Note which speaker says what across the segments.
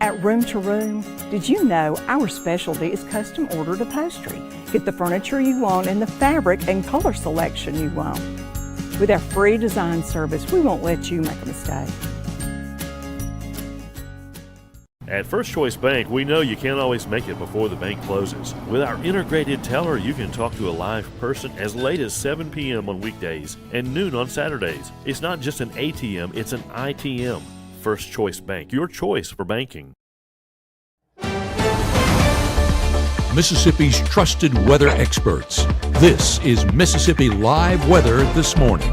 Speaker 1: At Room to Room, did you know our specialty is custom ordered upholstery? Get the furniture you want and the fabric and color selection you want. With our free design service, we won't let you make a mistake.
Speaker 2: At First Choice Bank, we know you can't always make it before the bank closes. With our integrated teller, you can talk to a live person as late as 7 p.m. on weekdays and noon on Saturdays. It's not just an ATM, it's an ITM. First Choice Bank, your choice for banking.
Speaker 3: Mississippi's trusted weather experts. This is Mississippi Live Weather This Morning.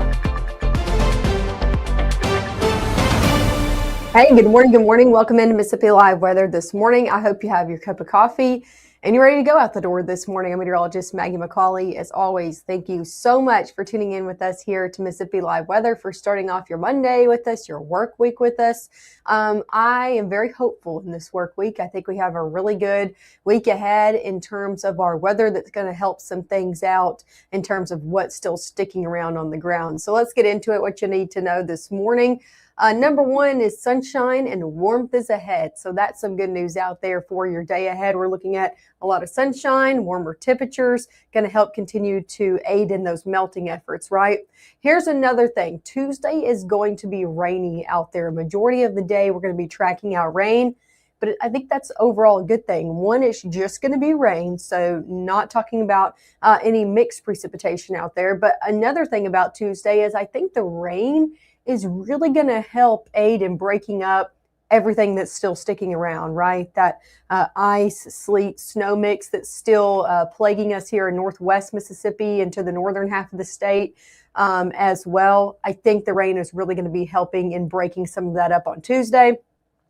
Speaker 4: Hey, good morning. Good morning. Welcome into Mississippi Live Weather This Morning. I hope you have your cup of coffee and you're ready to go out the door this morning. I'm meteorologist Maggye McCauley. As always, thank you so much for tuning in with us here to Mississippi Live Weather, for starting off your Monday with us, your work week with us. I am very hopeful in this work week. I think we have a really good week ahead in terms of our weather that's going to help some things out in terms of what's still sticking around on the ground. So let's get into it, what you need to know this morning. Number one is sunshine and warmth is ahead. So that's some good news out there for your day ahead. We're looking at a lot of sunshine, warmer temperatures, going to help continue to aid in those melting efforts, right? Here's another thing. Tuesday is going to be rainy out there. Majority of the day, we're going to be tracking out rain. But I think that's overall a good thing. One, it's just going to be rain, so not talking about any mixed precipitation out there. But another thing about Tuesday is I think the rain is really going to help aid in breaking up everything that's still sticking around, right? That ice, sleet, snow mix that's still plaguing us here in northwest Mississippi into the northern half of the state as well. I think the rain is really going to be helping in breaking some of that up on Tuesday.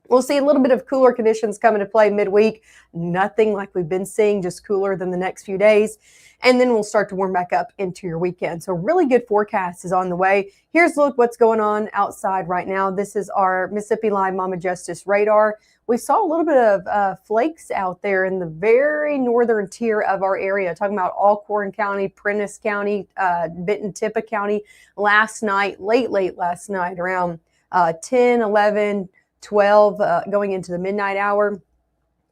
Speaker 4: We'll see a little bit of cooler conditions come into play midweek. Nothing like we've been seeing, just cooler than the next few days. And then we'll start to warm back up into your weekend. So really good forecast is on the way. Here's a look what's going on outside right now. This is our Mississippi Live Mama Justice radar. We saw a little bit of flakes out there in the very northern tier of our area, talking about Alcorn County, Prentiss County, Benton-Tippah County last night, late last night, around 10, 11, 12, going into the midnight hour.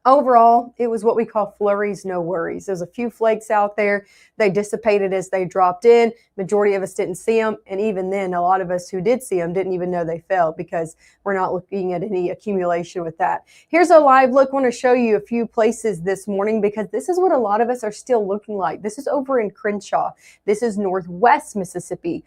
Speaker 4: Overall, it was what we call flurries, no worries. There's a few flakes out there. They dissipated as they dropped in. Majority of us didn't see them. And even then, a lot of us who did see them didn't even know they fell because we're not looking at any accumulation with that. Here's a live look. I want to show you a few places this morning because this is what a lot of us are still looking like. This is over in Crenshaw. This is northwest Mississippi.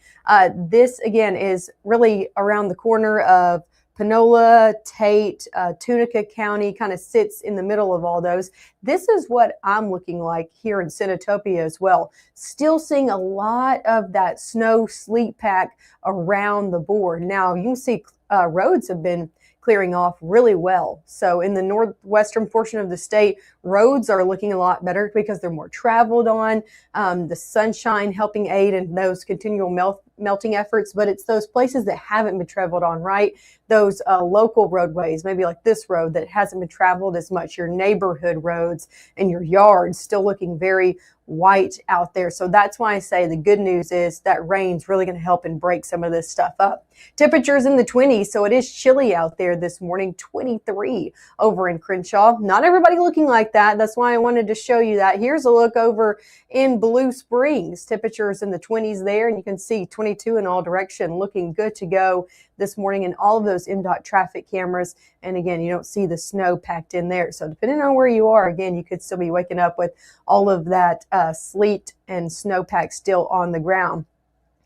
Speaker 4: This, again, is really around the corner of Panola, Tate, Tunica County, kind of sits in the middle of all those. This is what I'm looking like here in Senatopia as well. Still seeing a lot of that snow sleet pack around the board. Now, you can see roads have been clearing off really well. So in the northwestern portion of the state, roads are looking a lot better because they're more traveled on. The sunshine helping aid in those continual melting efforts, but it's those places that haven't been traveled on, right? Those local roadways, maybe like this road that hasn't been traveled as much, your neighborhood roads and your yards still looking very white out there. So that's why I say the good news is that rain's really going to help and break some of this stuff up. Temperatures in the 20s, so it is chilly out there this morning, 23 over in Crenshaw. Not everybody looking like that. That's why I wanted to show you that. Here's a look over in Blue Springs. Temperatures in the 20s there, and you can see 22 in all direction, looking good to go this morning in all of those MDOT traffic cameras. And again, you don't see the snow packed in there. So depending on where you are, again, you could still be waking up with all of that sleet and snowpack still on the ground.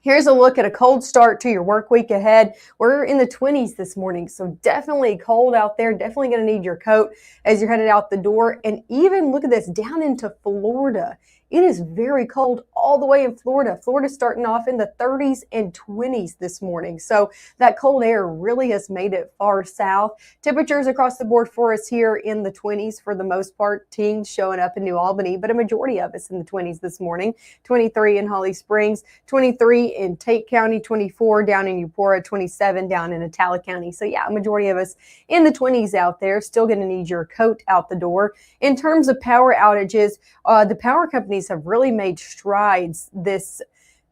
Speaker 4: Here's a look at a cold start to your work week ahead. We're in the 20s this morning, so definitely cold out there. Definitely going to need your coat as you're headed out the door. And even look at this, down into Florida. It is very cold all the way in Florida. Florida's starting off in the 30s and 20s this morning. So that cold air really has made it far south. Temperatures across the board for us here in the 20s for the most part. Teens showing up in New Albany, but a majority of us in the 20s this morning. 23 in Holly Springs, 23 in Tate County, 24 down in Eupora, 27 down in Atala County. So yeah, a majority of us in the 20s out there. Still going to need your coat out the door. In terms of power outages, the power companies have really made strides this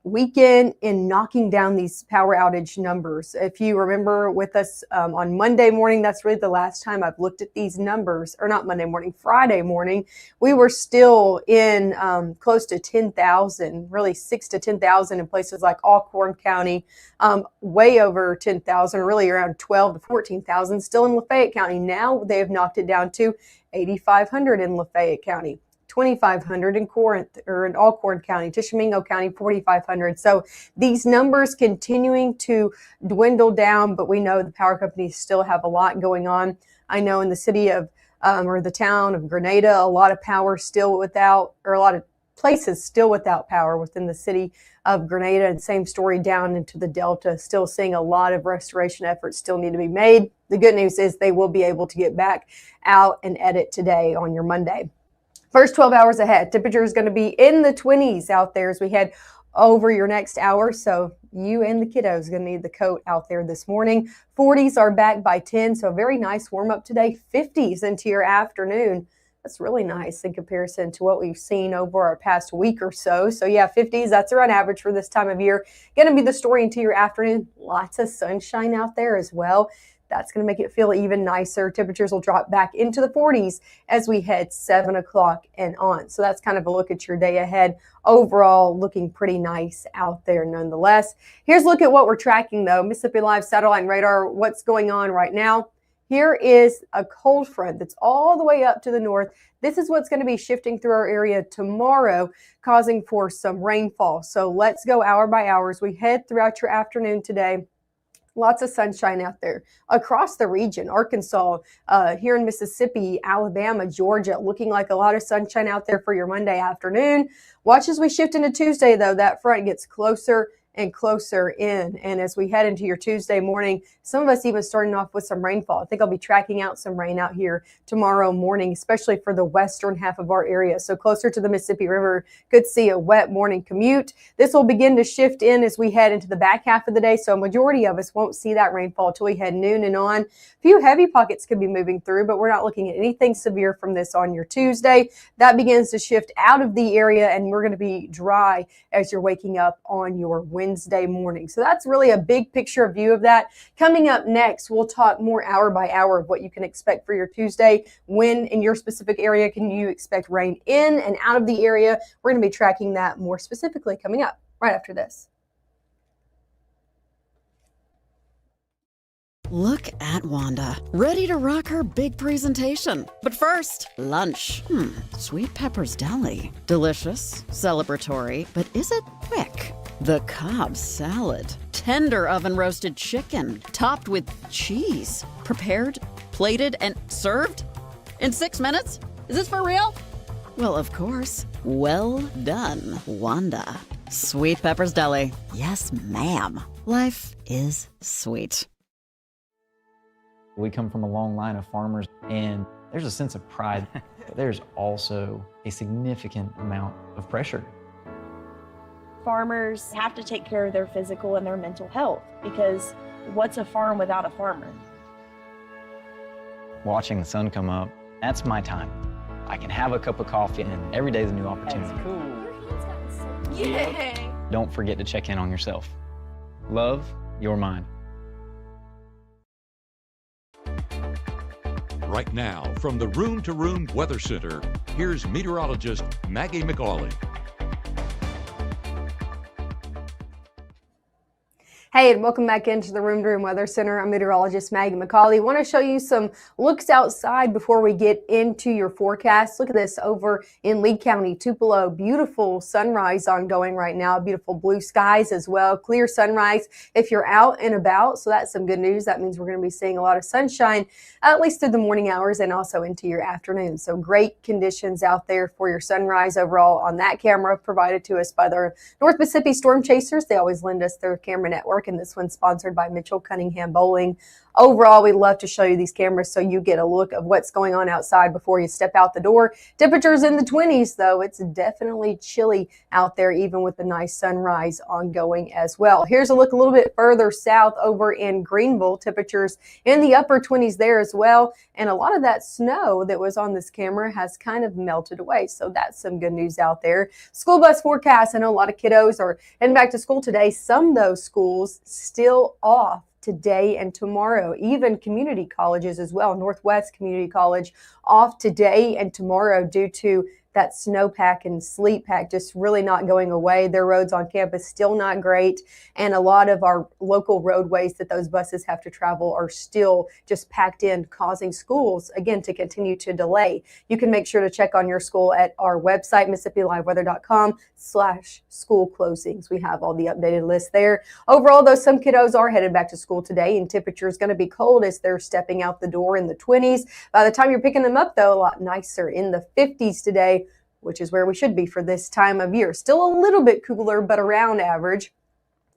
Speaker 4: weekend in knocking down these power outage numbers. If you remember with us on Monday morning, that's really the last time I've looked at these numbers, or not Monday morning, Friday morning, we were still in close to 10,000, really 6,000 to 10,000 in places like Alcorn County, way over 10,000, really around 12,000 to 14,000, still in Lafayette County. Now they have knocked it down to 8,500 in Lafayette County. 2,500 in Corinth, or in Alcorn County, Tishomingo County, 4,500. So these numbers continuing to dwindle down, but we know the power companies still have a lot going on. I know in the city of, or the town of Grenada, a lot of power still without, or a lot of places still without power within the city of Grenada, and same story down into the Delta, still seeing a lot of restoration efforts still need to be made. The good news is they will be able to get back out and edit today on your Monday. First 12 hours ahead, temperature is going to be in the 20s out there as we head over your next hour. So you and the kiddos are going to need the coat out there this morning. 40s are back by 10, so a very nice warm up today. 50s into your afternoon. That's really nice in comparison to what we've seen over our past week or so. So yeah, 50s, that's around average for this time of year. Going to be the story into your afternoon. Lots of sunshine out there as well. That's going to make it feel even nicer. Temperatures will drop back into the 40s as we head 7 o'clock and on. So that's kind of a look at your day ahead. Overall, looking pretty nice out there nonetheless. Here's a look at what we're tracking, though. Mississippi Live satellite and radar, what's going on right now. Here is a cold front that's all the way up to the north. This is what's going to be shifting through our area tomorrow, causing for some rainfall. So let's go hour by hour as we head throughout your afternoon today. Lots of sunshine out there across the region. Arkansas, here in Mississippi, Alabama, Georgia, looking like a lot of sunshine out there for your Monday afternoon. Watch as we shift into Tuesday, though. That front gets closer and closer in. And as we head into your Tuesday morning, some of us even starting off with some rainfall. I think I'll be tracking out some rain out here tomorrow morning, especially for the western half of our area. So closer to the Mississippi River, could see a wet morning commute. This will begin to shift in as we head into the back half of the day. So a majority of us won't see that rainfall until we head noon and on. A few heavy pockets could be moving through, but we're not looking at anything severe from this on your Tuesday. That begins to shift out of the area, and we're going to be dry as you're waking up on your Wednesday morning. So that's really a big picture view of that. Coming up next, we'll talk more hour by hour of what you can expect for your Tuesday. When in your specific area can you expect rain in and out of the area? We're going to be tracking that more specifically coming up right after this.
Speaker 5: Look at Wanda, ready to rock her big presentation. But first, lunch. Sweet Pepper's Deli. Delicious, celebratory, but is it quick? The Cobb salad. Tender oven-roasted chicken, topped with cheese. Prepared, plated, and served? In 6 minutes? Is this for real? Well, of course. Well done, Wanda. Sweet Pepper's Deli. Yes, ma'am. Life is sweet.
Speaker 6: We come from a long line of farmers, and there's a sense of pride, but there's also a significant amount of pressure.
Speaker 7: Farmers have to take care of their physical and their mental health, because what's a farm without a farmer?
Speaker 6: Watching the sun come up, that's my time. I can have a cup of coffee, and every day is a new opportunity.
Speaker 7: That's cool. Your hand's gotten so Yay!
Speaker 6: Don't forget to check in on yourself. Love your mind.
Speaker 3: Right now, from the Room to Room Weather Center, here's meteorologist Maggye McCauley.
Speaker 4: Hey, and welcome back into the Room to Room Weather Center. I'm meteorologist Maggye McCauley. I want to show you some looks outside before we get into your forecast. Look at this over in Lee County, Tupelo. Beautiful sunrise ongoing right now. Beautiful blue skies as well. Clear sunrise if you're out and about. So that's some good news. That means we're going to be seeing a lot of sunshine, at least through the morning hours and also into your afternoon. So great conditions out there for your sunrise overall on that camera provided to us by the North Mississippi Storm Chasers. They always lend us their camera network. and this one's sponsored by Mitchell Cunningham Bowling. Overall, we love to show you these cameras so you get a look of what's going on outside before you step out the door. Temperatures in the 20s, though. It's definitely chilly out there, even with the nice sunrise ongoing as well. Here's a look a little bit further south over in Greenville. Temperatures in the upper 20s there as well. And a lot of that snow that was on this camera has kind of melted away. So that's some good news out there. School bus forecast. I know a lot of kiddos are heading back to school today. Some of those schools still off today and tomorrow, even community colleges as well. Northwest Community College off today and tomorrow due to that snowpack and sleet pack just really not going away. Their roads on campus still not great, and a lot of our local roadways that those buses have to travel are still just packed in, causing schools again to continue to delay. You can make sure to check on your school at our website, MississippiLiveWeather.com/school closings. We have all the updated lists there. Overall, though, some kiddos are headed back to school today, and temperature is going to be cold as they're stepping out the door in the 20s. By the time you're picking them up, though, a lot nicer in the 50s today, which is where we should be for this time of year. Still a little bit cooler, but around average.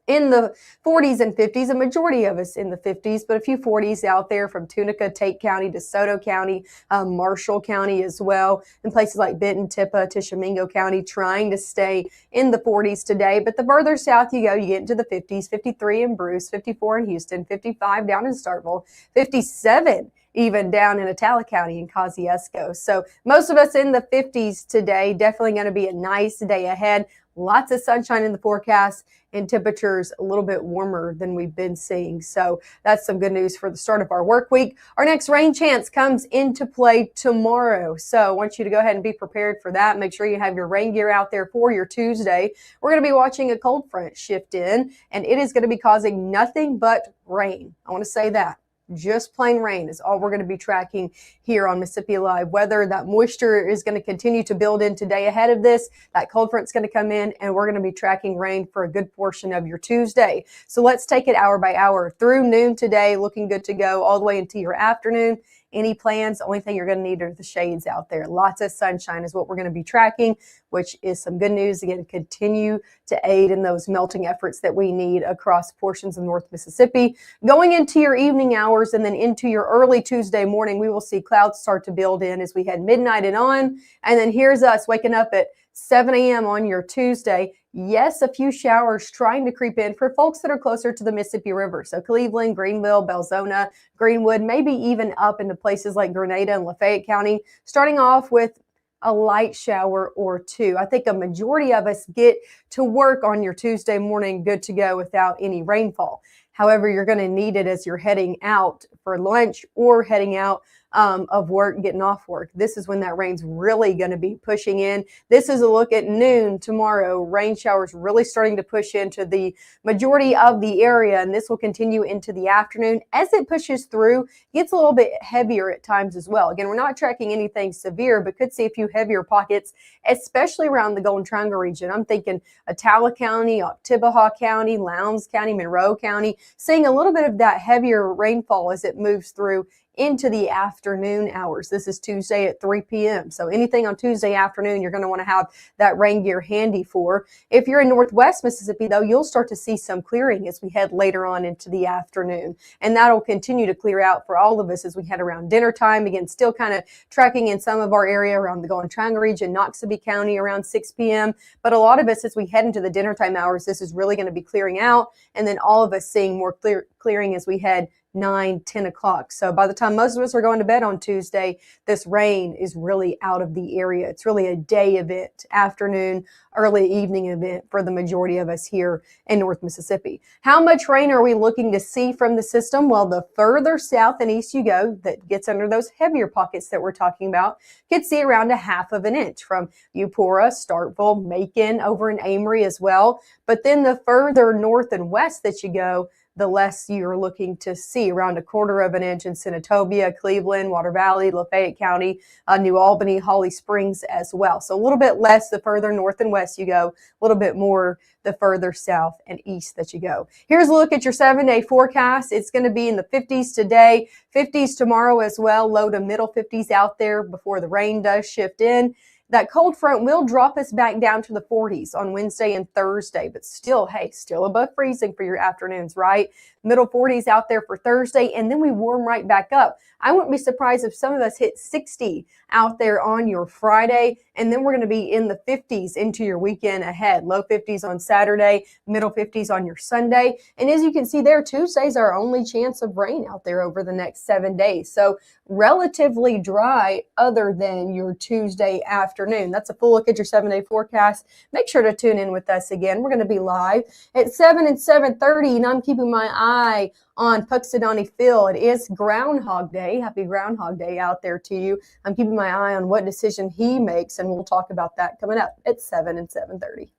Speaker 4: In the 40s and 50s, a majority of us in the 50s, but a few 40s out there from Tunica, Tate County, DeSoto County, Marshall County as well, and places like Benton, Tippah, Tishomingo County trying to stay in the 40s today. But the further south you go, you get into the 50s, 53 in Bruce, 54 in Houston, 55 down in Starkville, 57 even down in Atala County in Kosciuszko. So most of us in the 50s today, definitely going to be a nice day ahead. Lots of sunshine in the forecast and temperatures a little bit warmer than we've been seeing. So that's some good news for the start of our work week. Our next rain chance comes into play tomorrow. So I want you to go ahead and be prepared for that. Make sure you have your rain gear out there for your Tuesday. We're going to be watching a cold front shift in, and it is going to be causing nothing but rain. I want to say that. Just plain rain is all we're going to be tracking here on Mississippi Live Weather. That moisture is going to continue to build in today ahead of this. That cold front's going to come in, and we're going to be tracking rain for a good portion of your Tuesday. So let's take it hour by hour through noon today, looking good to go all the way into your afternoon. Any plans? The only thing you're going to need are the shades out there. Lots of sunshine is what we're going to be tracking, which is some good news. Again, continue to aid in those melting efforts that we need across portions of North Mississippi. Going into your evening hours and then into your early Tuesday morning, we will see clouds start to build in as we head midnight and on. And then here's us waking up at 7 a.m. on your Tuesday. Yes, a few showers trying to creep in for folks that are closer to the Mississippi River. So Cleveland, Greenville, Belzona, Greenwood, maybe even up into places like Grenada and Lafayette County, starting off with a light shower or two. I think a majority of us get to work on your Tuesday morning good to go without any rainfall. However, you're going to need it as you're heading out for lunch or heading out of work, getting off work. This is when that rain's really going to be pushing in. This is a look at noon tomorrow. Rain showers really starting to push into the majority of the area, and this will continue into the afternoon. As it pushes through, it gets a little bit heavier at times as well. Again, we're not tracking anything severe, but could see a few heavier pockets, especially around the Golden Triangle region. I'm thinking Atala County, Tippah County, Lowndes County, Monroe County, seeing a little bit of that heavier rainfall as it moves through into the afternoon hours. This is Tuesday at 3 p.m. So anything on Tuesday afternoon, you're going to want to have that rain gear handy for. If you're in Northwest Mississippi, though, you'll start to see some clearing as we head later on into the afternoon. And that'll continue to clear out for all of us as we head around dinner time. Again, still kind of tracking in some of our area around the Golden Triangle region, Noxubee County around 6 p.m. But a lot of us, as we head into the dinner time hours, this is really going to be clearing out. And then all of us seeing more clearing as we head 9, 10 o'clock. So by the time most of us are going to bed on Tuesday, this rain is really out of the area. It's really a day event, afternoon, early evening event for the majority of us here in North Mississippi. How much rain are we looking to see from the system? Well, the further south and east you go, that gets under those heavier pockets that we're talking about, could see around 1/2 inch from Eupora, Starkville, Macon, over in Amory as well. But then the further north and west that you go, the less you're looking to see, around 1/4 inch in Senatobia, Cleveland, Water Valley, Lafayette County, New Albany, Holly Springs as well. So a little bit less the further north and west you go, a little bit more the further south and east that you go. Here's a look at your 7-day forecast. It's going to be in the 50s today, 50s tomorrow as well, low to middle 50s out there before the rain does shift in. That cold front will drop us back down to the 40s on Wednesday and Thursday, but still, hey, still above freezing for your afternoons, right? Middle 40s out there for Thursday, and then we warm right back up. I wouldn't be surprised if some of us hit 60 out there on your Friday, and then we're going to be in the 50s into your weekend ahead. Low 50s on Saturday, middle 50s on your Sunday. And as you can see there, Tuesday's our only chance of rain out there over the next 7 days. So relatively dry other than your Tuesday afternoon. That's a full look at your 7-day forecast. Make sure to tune in with us again. We're going to be live at 7 and 7:30, and I'm keeping my eye on Puxadani Phil. It is Groundhog Day. Happy Groundhog Day out there to you. I'm keeping my eye on what decision he makes, and we'll talk about that coming up at 7 and 7:30.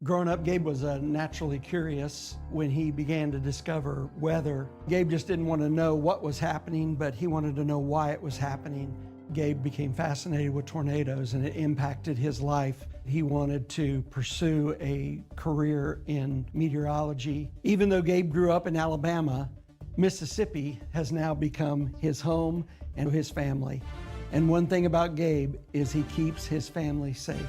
Speaker 8: Growing up, Gabe was naturally curious when he began to discover weather. Gabe just didn't want to know what was happening, but he wanted to know why it was happening. Gabe became fascinated with tornadoes, and it impacted his life. He wanted to pursue a career in meteorology. Even though Gabe grew up in Alabama, Mississippi has now become his home and his family. And one thing about Gabe is he keeps his family safe.